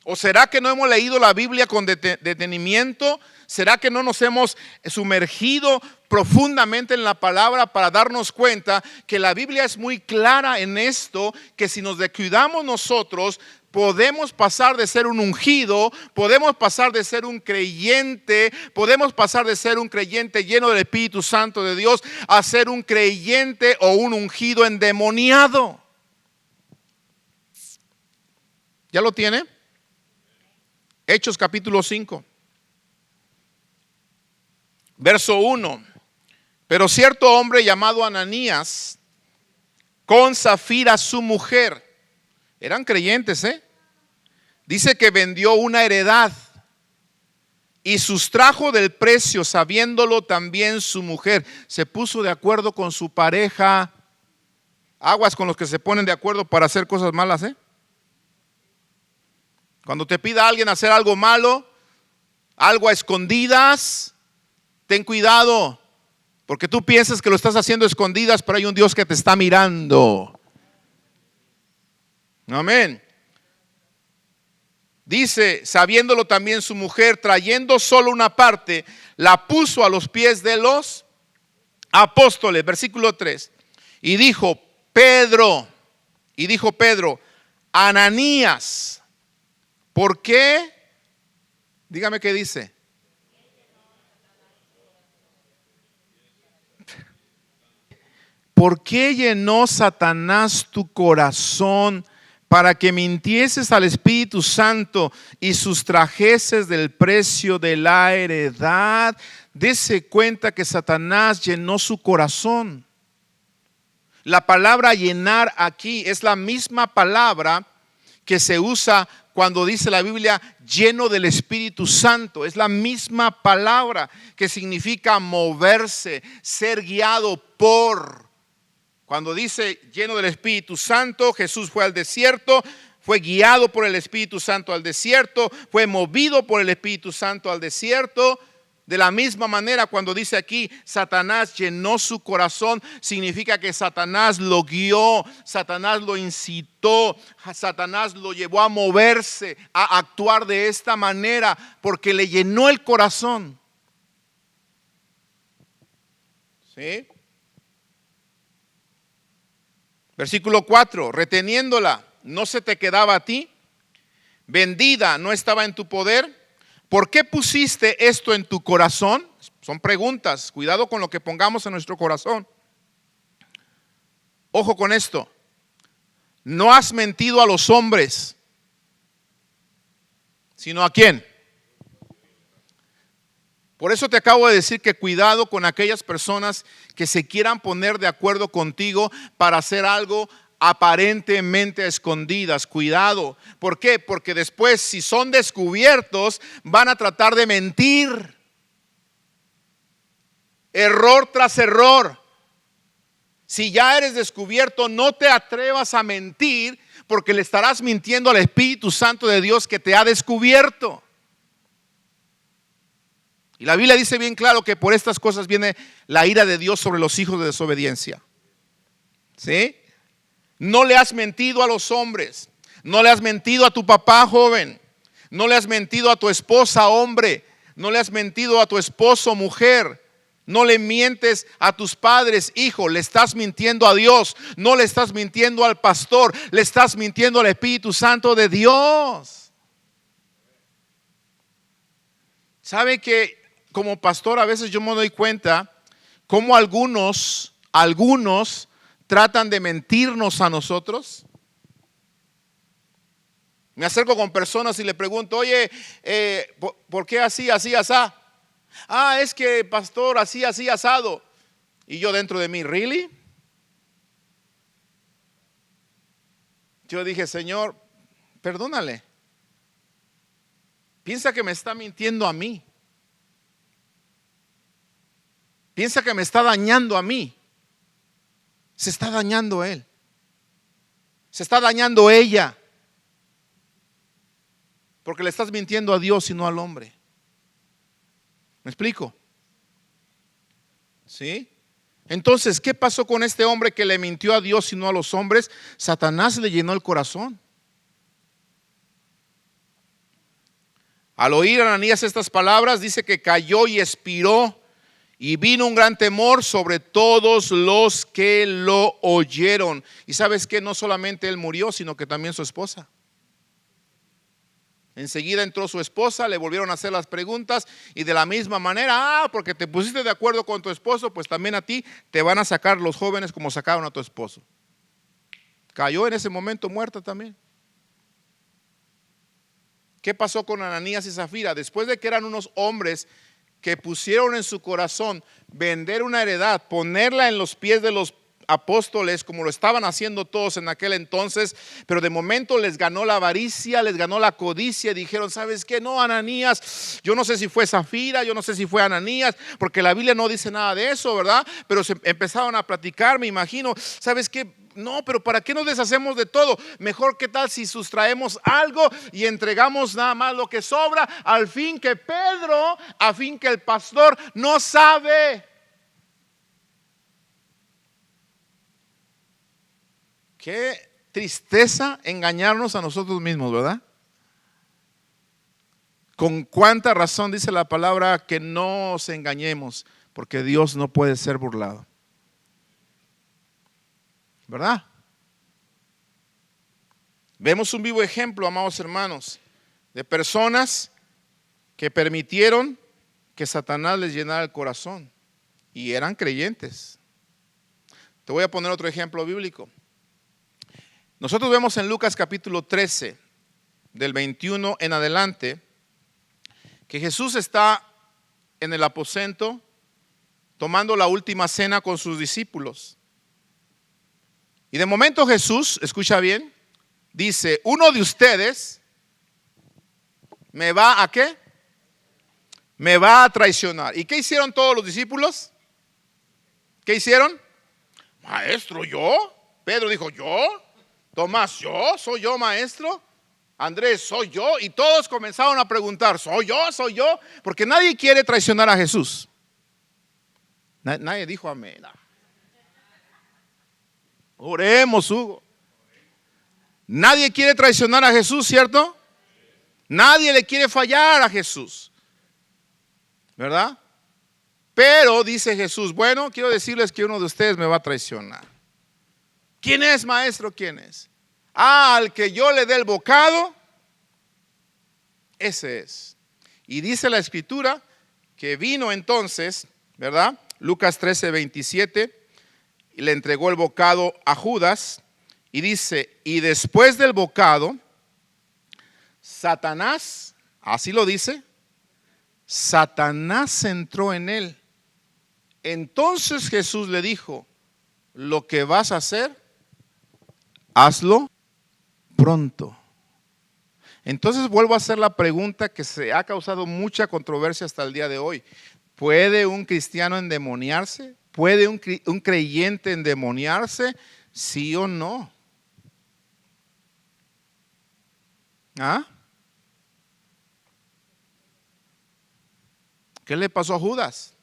¿O será que no hemos leído la Biblia con detenimiento? ¿Será que no nos hemos sumergido profundamente en la palabra para darnos cuenta que la Biblia es muy clara en esto? Que si nos descuidamos nosotros, podemos pasar de ser un ungido, podemos pasar de ser un creyente, podemos pasar de ser un creyente lleno del Espíritu Santo de Dios a ser un creyente o un ungido endemoniado. ¿Ya lo tiene? Hechos capítulo 5. Verso 1. Pero cierto hombre llamado Ananías, con Zafira su mujer, eran creyentes, dice que vendió una heredad y sustrajo del precio, sabiéndolo también su mujer. Se puso de acuerdo con su pareja. Aguas con los que se ponen de acuerdo para hacer cosas malas, Cuando te pida alguien hacer algo malo, algo a escondidas, ten cuidado, porque tú piensas que lo estás haciendo a escondidas, pero hay un Dios que te está mirando. Amén. Dice, sabiéndolo también su mujer, trayendo solo una parte, la puso a los pies de los apóstoles. Versículo 3. Y dijo Pedro, Ananías, ¿por qué? Dígame qué dice. ¿Por qué llenó Satanás tu corazón para que mintieses al Espíritu Santo y sustrajeses del precio de la heredad? Dese cuenta que Satanás llenó su corazón. La palabra llenar aquí es la misma palabra que se usa cuando dice la Biblia lleno del Espíritu Santo. Es la misma palabra que significa moverse, ser guiado por. Cuando dice lleno del Espíritu Santo, Jesús fue al desierto, fue guiado por el Espíritu Santo al desierto, fue movido por el Espíritu Santo al desierto. De la misma manera, cuando dice aquí Satanás llenó su corazón, significa que Satanás lo guió, Satanás lo incitó, Satanás lo llevó a moverse, a actuar de esta manera, porque le llenó el corazón. ¿Sí? Versículo 4, reteniéndola, ¿no se te quedaba a ti? Vendida, ¿no estaba en tu poder? ¿Por qué pusiste esto en tu corazón? Son preguntas, cuidado con lo que pongamos en nuestro corazón. Ojo con esto, no has mentido a los hombres, sino ¿a quién? Por eso te acabo de decir que cuidado con aquellas personas que se quieran poner de acuerdo contigo para hacer algo aparentemente a escondidas. Cuidado. ¿Por qué? Porque después, si son descubiertos, van a tratar de mentir. Error tras error. Si ya eres descubierto, no te atrevas a mentir, porque le estarás mintiendo al Espíritu Santo de Dios que te ha descubierto. Y la Biblia dice bien claro que por estas cosas viene la ira de Dios sobre los hijos de desobediencia. ¿Sí? No le has mentido a los hombres. No le has mentido a tu papá joven. No le has mentido a tu esposa hombre. No le has mentido a tu esposo mujer. No le mientes a tus padres hijo. Le estás mintiendo a Dios. No le estás mintiendo al pastor. Le estás mintiendo al Espíritu Santo de Dios. ¿Sabe que como pastor a veces yo me doy cuenta cómo algunos tratan de mentirnos a nosotros? Me acerco con personas y le pregunto, oye, ¿por qué así, asá? Ah, es que pastor, así, asado. Y yo dentro de mí, ¿really? Yo dije, Señor, perdónale. Piensa que me está mintiendo a mí. Piensa que me está dañando a mí. Se está dañando él. Se está dañando ella. Porque le estás mintiendo a Dios y no al hombre. ¿Me explico? ¿Sí? Entonces, ¿qué pasó con este hombre que le mintió a Dios y no a los hombres? Satanás le llenó el corazón. Al oír a Ananías estas palabras, dice que cayó y expiró, y vino un gran temor sobre todos los que lo oyeron. Y sabes que no solamente él murió, sino que también su esposa. Enseguida entró su esposa, le volvieron a hacer las preguntas y de la misma manera, porque te pusiste de acuerdo con tu esposo, pues también a ti te van a sacar los jóvenes como sacaron a tu esposo. Cayó en ese momento muerta también. ¿Qué pasó con Ananías y Zafira? Después de que eran unos hombres que pusieron en su corazón vender una heredad, ponerla en los pies de los apóstoles como lo estaban haciendo todos en aquel entonces, pero de momento les ganó la avaricia, les ganó la codicia y dijeron, ¿sabes qué? No, Ananías, yo no sé si fue Zafira, yo no sé si fue Ananías, porque la Biblia no dice nada de eso, ¿verdad? Pero se empezaron a platicar, me imagino, ¿sabes qué? No, pero ¿para qué nos deshacemos de todo? Mejor, ¿qué tal si sustraemos algo y entregamos nada más lo que sobra, al fin que Pedro, a fin que el pastor no sabe? Qué tristeza engañarnos a nosotros mismos, ¿verdad? Con cuánta razón dice la palabra que no nos engañemos, porque Dios no puede ser burlado, ¿verdad? Vemos un vivo ejemplo, amados hermanos, de personas que permitieron que Satanás les llenara el corazón y eran creyentes. Te voy a poner otro ejemplo bíblico. Nosotros vemos en Lucas capítulo 13, del 21 en adelante, que Jesús está en el aposento tomando la última cena con sus discípulos. Y de momento Jesús, escucha bien, dice, uno de ustedes me va a ¿qué? Me va a traicionar. ¿Y qué hicieron todos los discípulos? ¿Qué hicieron? Maestro, ¿yo? Pedro dijo, ¿yo? Tomás, ¿yo? ¿Soy yo, maestro? Andrés, ¿soy yo? Y todos comenzaron a preguntar, ¿soy yo? ¿Soy yo? Porque nadie quiere traicionar a Jesús. Nadie dijo amén. Oremos, Hugo. Nadie quiere traicionar a Jesús, ¿cierto? Nadie le quiere fallar a Jesús, ¿verdad? Pero dice Jesús, bueno, quiero decirles que uno de ustedes me va a traicionar. ¿Quién es, maestro? ¿Quién es? Al que yo le dé el bocado, ese es. Y dice la escritura que vino entonces, ¿verdad? Lucas 13, 27, y le entregó el bocado a Judas. Y dice, y después del bocado, Satanás, así lo dice, Satanás entró en él. Entonces Jesús le dijo, lo que vas a hacer, hazlo pronto. Entonces vuelvo a hacer la pregunta que se ha causado mucha controversia hasta el día de hoy. ¿Puede un cristiano endemoniarse? ¿Puede un creyente endemoniarse? ¿Sí o no? ¿Ah? ¿Qué le pasó a Judas?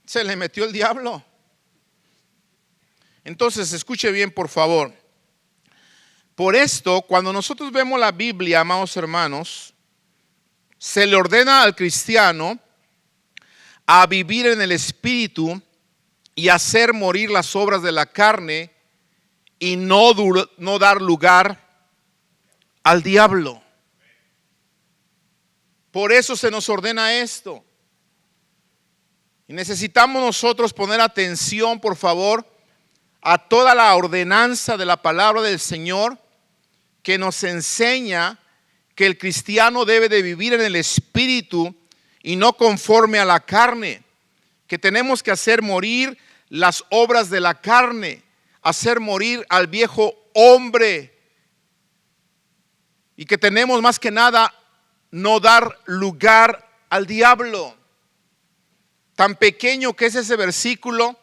Se le metió el diablo. Entonces, escuche bien, por favor. Por esto, cuando nosotros vemos la Biblia, amados hermanos, se le ordena al cristiano a vivir en el Espíritu y hacer morir las obras de la carne y no dar lugar al diablo. Por eso se nos ordena esto. Y necesitamos nosotros poner atención, por favor, a toda la ordenanza de la palabra del Señor que nos enseña que el cristiano debe de vivir en el Espíritu y no conforme a la carne, que tenemos que hacer morir las obras de la carne, hacer morir al viejo hombre, y que tenemos más que nada no dar lugar al diablo. Tan pequeño que es ese versículo,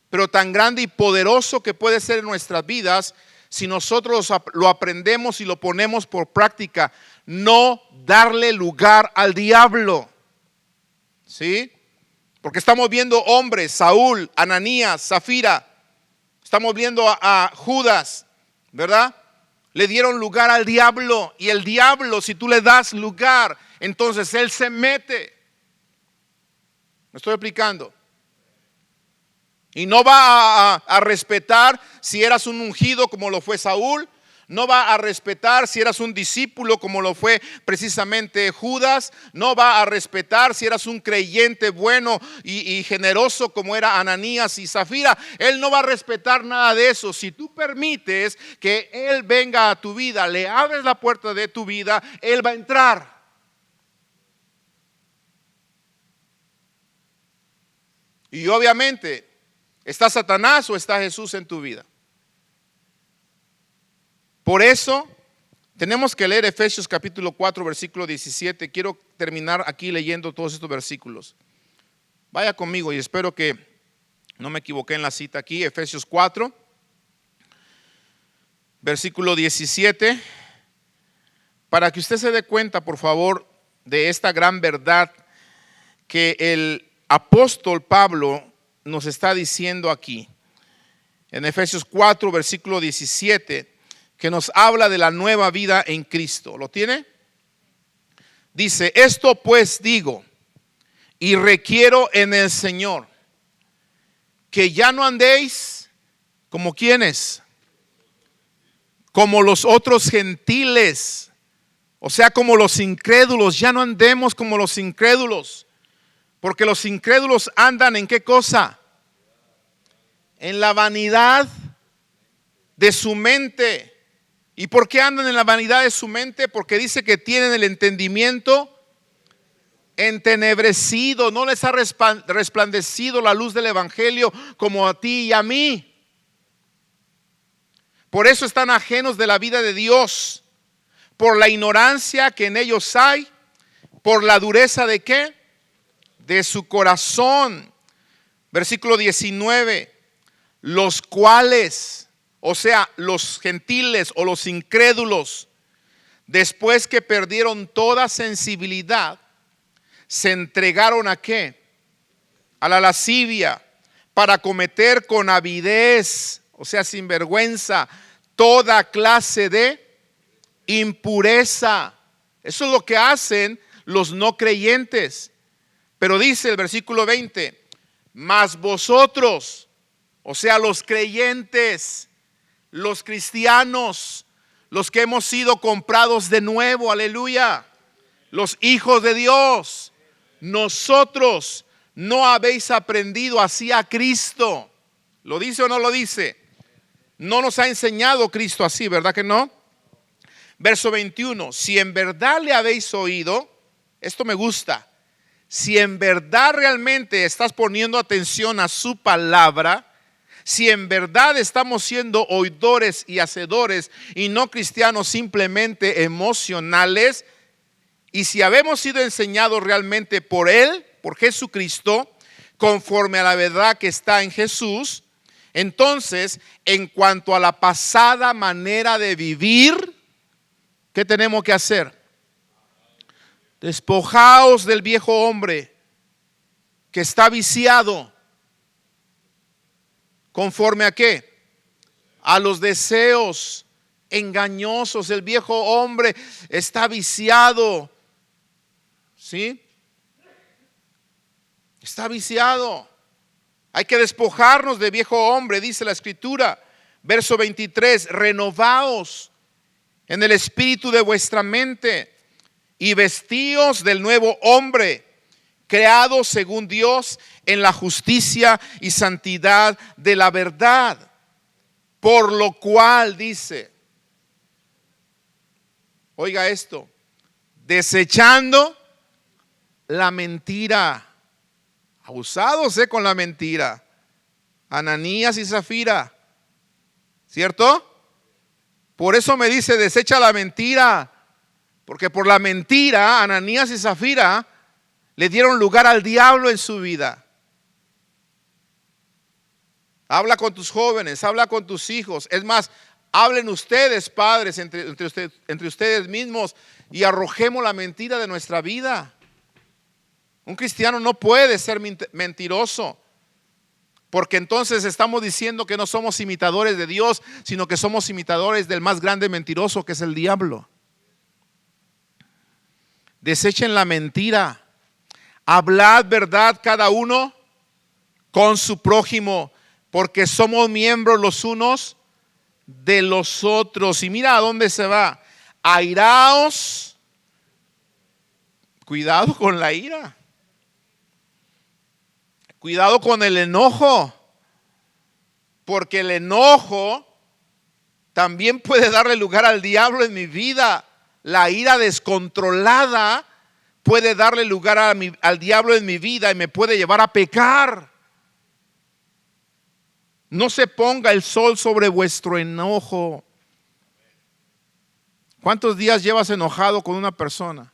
pero tan grande y poderoso que puede ser en nuestras vidas si nosotros lo aprendemos y lo ponemos por práctica. No darle lugar al diablo. ¿Sí? Porque estamos viendo hombres, Saúl, Ananías, Zafira. Estamos viendo a Judas, ¿verdad? Le dieron lugar al diablo. Y el diablo, si tú le das lugar, entonces él se mete. ¿Me estoy explicando? Y no va a respetar si eras un ungido como lo fue Saúl. No va a respetar si eras un discípulo como lo fue precisamente Judas. No va a respetar si eras un creyente bueno y generoso como era Ananías y Zafira. Él no va a respetar nada de eso. Si tú permites que Él venga a tu vida, le abres la puerta de tu vida, Él va a entrar. Y obviamente, ¿está Satanás o está Jesús en tu vida? Por eso tenemos que leer Efesios capítulo 4 versículo 17. Quiero terminar aquí leyendo todos estos versículos. Vaya conmigo y espero que no me equivoqué en la cita aquí. Efesios 4 versículo 17. Para que usted se dé cuenta, por favor, de esta gran verdad que el apóstol Pablo nos está diciendo aquí. En Efesios 4 versículo 17. Que nos habla de la nueva vida en Cristo. ¿Lo tiene? Dice, esto pues digo y requiero en el Señor, que ya no andéis como quienes, como los otros gentiles, o sea, como los incrédulos. Ya no andemos como los incrédulos, porque los incrédulos andan ¿en qué cosa? En la vanidad de su mente. ¿Y por qué andan en la vanidad de su mente? Porque dice que tienen el entendimiento entenebrecido. No les ha resplandecido la luz del evangelio como a ti y a mí. Por eso están ajenos de la vida de Dios. Por la ignorancia que en ellos hay. Por la dureza de ¿qué? De su corazón. Versículo 19. Los cuales, o sea, los gentiles o los incrédulos, después que perdieron toda sensibilidad, se entregaron ¿a qué? A la lascivia, para cometer con avidez, o sea, sin vergüenza, toda clase de impureza. Eso es lo que hacen los no creyentes. Pero dice el versículo 20, mas vosotros, o sea, los creyentes, los cristianos, los que hemos sido comprados de nuevo, aleluya, los hijos de Dios, nosotros no habéis aprendido así a Cristo. ¿Lo dice o no lo dice? No nos ha enseñado Cristo así, ¿verdad que no? Verso 21, si en verdad le habéis oído, esto me gusta, si en verdad realmente estás poniendo atención a su palabra, si en verdad estamos siendo oidores y hacedores y no cristianos simplemente emocionales, y si habemos sido enseñados realmente por Él, por Jesucristo, conforme a la verdad que está en Jesús, entonces, en cuanto a la pasada manera de vivir, ¿qué tenemos que hacer? Despojaos del viejo hombre que está viciado. ¿Conforme a qué? a los deseos engañosos. El viejo hombre está viciado, ¿sí? Está viciado. Hay que despojarnos de viejo hombre, dice la Escritura. Verso 23, renovaos en el espíritu de vuestra mente y vestíos del nuevo hombre, creado según Dios en la justicia y santidad de la verdad. Por lo cual dice, oiga esto, desechando la mentira. Abusados con la mentira. Ananías y Zafira, ¿cierto? Por eso me dice, desecha la mentira. Porque por la mentira, Ananías y Zafira le dieron lugar al diablo en su vida. Habla con tus jóvenes, habla con tus hijos. Es más, hablen ustedes, padres, entre ustedes mismos, y arrojemos la mentira de nuestra vida. Un cristiano no puede ser mentiroso, porque entonces estamos diciendo que no somos imitadores de Dios, sino que somos imitadores del más grande mentiroso, que es el diablo. Desechen la mentira. Hablad verdad cada uno con su prójimo, porque somos miembros los unos de los otros. Y mira a dónde se va. Airaos. Cuidado con la ira. Cuidado con el enojo, porque el enojo también puede darle lugar al diablo en mi vida. La ira descontrolada puede darle lugar al diablo en mi vida y me puede llevar a pecar. No se ponga el sol sobre vuestro enojo. ¿Cuántos días llevas enojado con una persona?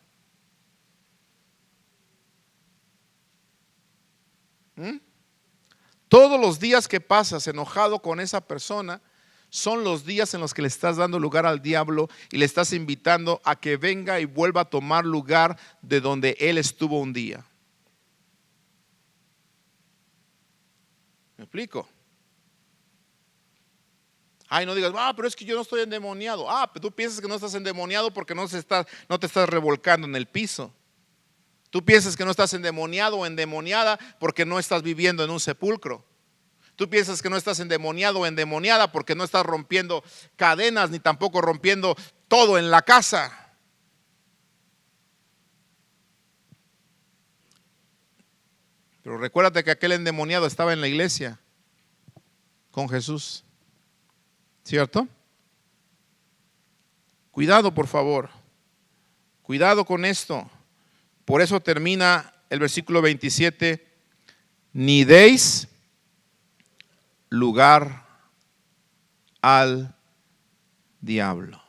Todos los días que pasas enojado con esa persona son los días en los que le estás dando lugar al diablo y le estás invitando a que venga y vuelva a tomar lugar de donde él estuvo un día. ¿Me explico? Ay, no digas, pero es que yo no estoy endemoniado. Pero tú piensas que no estás endemoniado porque no te estás revolcando en el piso. Tú piensas que no estás endemoniado o endemoniada porque no estás viviendo en un sepulcro. Tú piensas que no estás endemoniado o endemoniada porque no estás rompiendo cadenas ni tampoco rompiendo todo en la casa. Pero recuérdate que aquel endemoniado estaba en la iglesia con Jesús, ¿cierto? Cuidado, por favor. Cuidado con esto. Por eso termina el versículo 27. Ni deis lugar al diablo.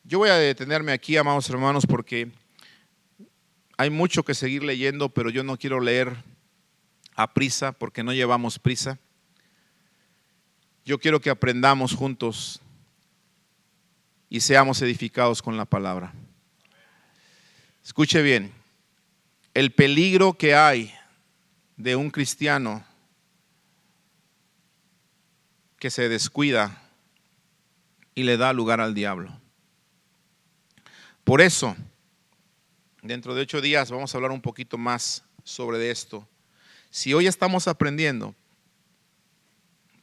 Yo voy a detenerme aquí, amados hermanos, porque hay mucho que seguir leyendo, pero yo no quiero leer a prisa porque no llevamos prisa. Yo quiero que aprendamos juntos y seamos edificados con la palabra. Escuche bien, el peligro que hay de un cristiano que se descuida y le da lugar al diablo. Por eso, dentro de 8 días vamos a hablar un poquito más sobre esto. Si hoy estamos aprendiendo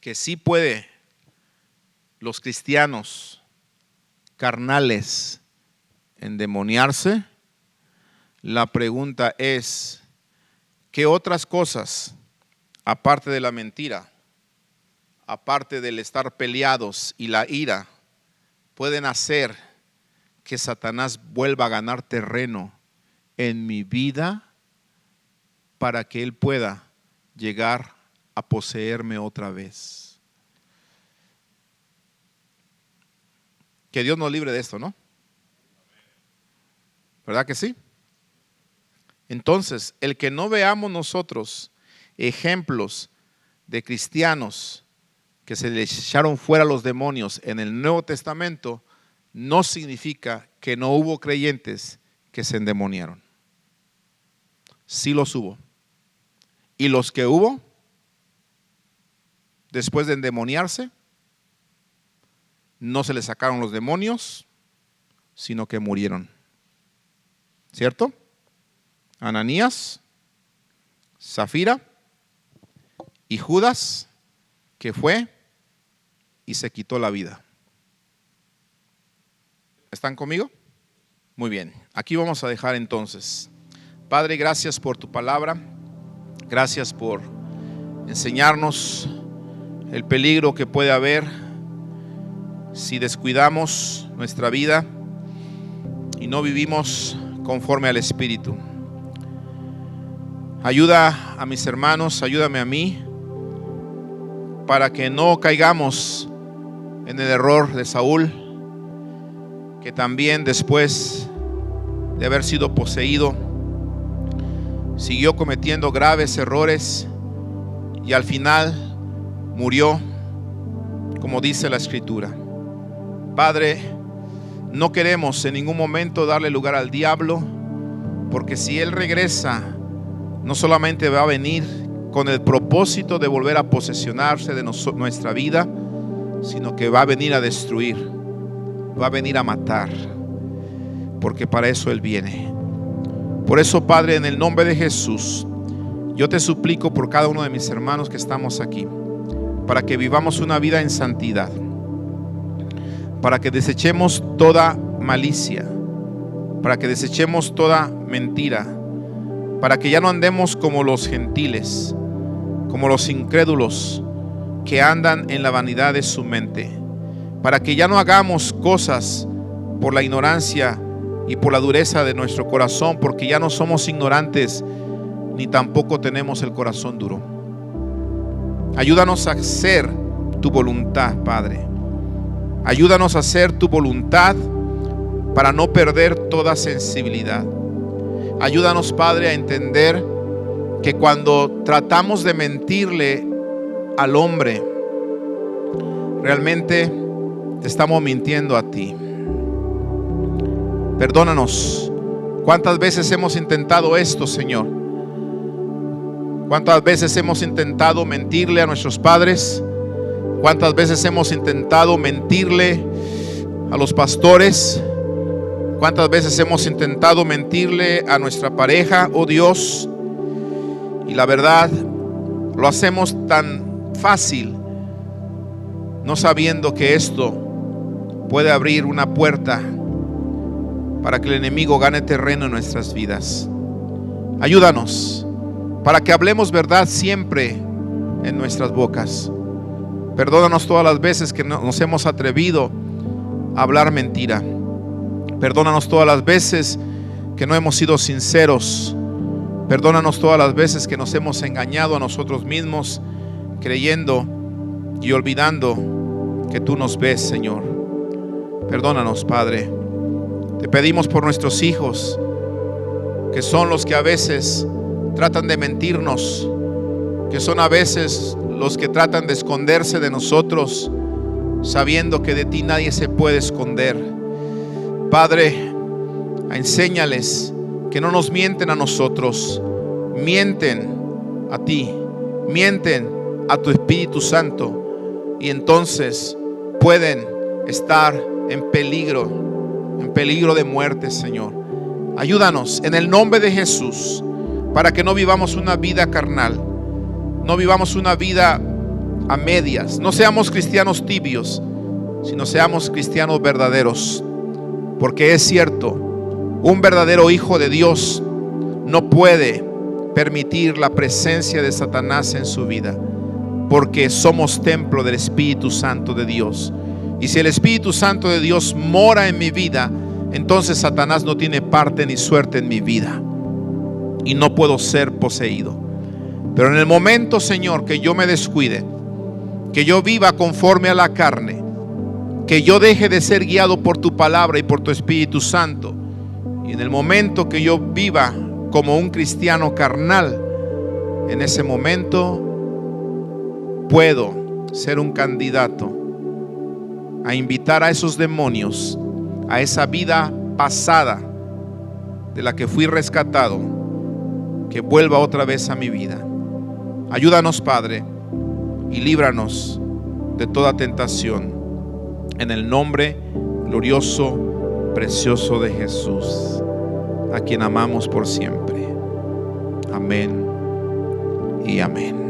que sí puede los cristianos carnales endemoniarse, la pregunta es, ¿qué otras cosas, aparte de la mentira, aparte del estar peleados y la ira, pueden hacer que Satanás vuelva a ganar terreno en mi vida para que él pueda llegar a poseerme otra vez? Que Dios nos libre de esto, ¿no? ¿Verdad que sí? Entonces, el que no veamos nosotros ejemplos de cristianos que se les echaron fuera los demonios en el Nuevo Testamento, no significa que no hubo creyentes que se endemoniaron. Sí los hubo. Y los que hubo, después de endemoniarse, no se les sacaron los demonios, sino que murieron. ¿Cierto? Ananías, Zafira y Judas, que fue y se quitó la vida. ¿Están conmigo? Muy bien, aquí vamos a dejar entonces. Padre, gracias por tu palabra. Gracias por enseñarnos el peligro que puede haber si descuidamos nuestra vida y no vivimos conforme al Espíritu. Ayuda a mis hermanos, ayúdame a mí, para que no caigamos en el error de Saúl, que también después de haber sido poseído, siguió cometiendo graves errores y al final murió, como dice la Escritura. Padre, no queremos en ningún momento darle lugar al diablo, porque si él regresa, no solamente va a venir con el propósito de volver a posesionarse de nuestra vida, sino que va a venir a destruir, va a venir a matar, porque para eso él viene. Por eso, Padre, en el nombre de Jesús, yo te suplico por cada uno de mis hermanos que estamos aquí, para que vivamos una vida en santidad, para que desechemos toda malicia, para que desechemos toda mentira, para que ya no andemos como los gentiles, como los incrédulos que andan en la vanidad de su mente, para que ya no hagamos cosas por la ignorancia y por la dureza de nuestro corazón, porque ya no somos ignorantes ni tampoco tenemos el corazón duro. Ayúdanos a hacer tu voluntad, Padre. Ayúdanos a hacer tu voluntad para no perder toda sensibilidad. Ayúdanos, Padre, a entender que cuando tratamos de mentirle al hombre, realmente te estamos mintiendo a ti. Perdónanos. ¿Cuántas veces hemos intentado esto, Señor? ¿Cuántas veces hemos intentado mentirle a nuestros padres? ¿Cuántas veces hemos intentado mentirle a los pastores? ¿Cuántas veces hemos intentado mentirle a nuestra pareja, oh Dios? Y la verdad, lo hacemos tan fácil, no sabiendo que esto puede abrir una puerta para que el enemigo gane terreno en nuestras vidas. Ayúdanos para que hablemos verdad siempre en nuestras bocas. Perdónanos todas las veces que nos hemos atrevido a hablar mentira. Perdónanos todas las veces que no hemos sido sinceros. Perdónanos todas las veces que nos hemos engañado a nosotros mismos, creyendo y olvidando que tú nos ves, Señor. Perdónanos, Padre. Te pedimos por nuestros hijos, que son los que a veces tratan de mentirnos, que son a veces los que tratan de esconderse de nosotros, sabiendo que de ti nadie se puede esconder. Padre, enséñales que no nos mienten a nosotros, mienten a ti, mienten a tu Espíritu Santo, y entonces pueden estar en peligro de muerte, Señor. Ayúdanos en el nombre de Jesús, para que no vivamos una vida carnal, no vivamos una vida a medias, no seamos cristianos tibios, sino seamos cristianos verdaderos. Porque es cierto, un verdadero hijo de Dios no puede permitir la presencia de Satanás en su vida, porque somos templo del Espíritu Santo de Dios. Y si el Espíritu Santo de Dios mora en mi vida, entonces Satanás no tiene parte ni suerte en mi vida y no puedo ser poseído. Pero en el momento, Señor, que yo me descuide, que yo viva conforme a la carne, que yo deje de ser guiado por tu palabra y por tu Espíritu Santo, y en el momento que yo viva como un cristiano carnal, en ese momento puedo ser un candidato a invitar a esos demonios a esa vida pasada de la que fui rescatado, que vuelva otra vez a mi vida. Ayúdanos, Padre, y líbranos de toda tentación. en el nombre glorioso, precioso de Jesús, a quien amamos por siempre. Amén y amén.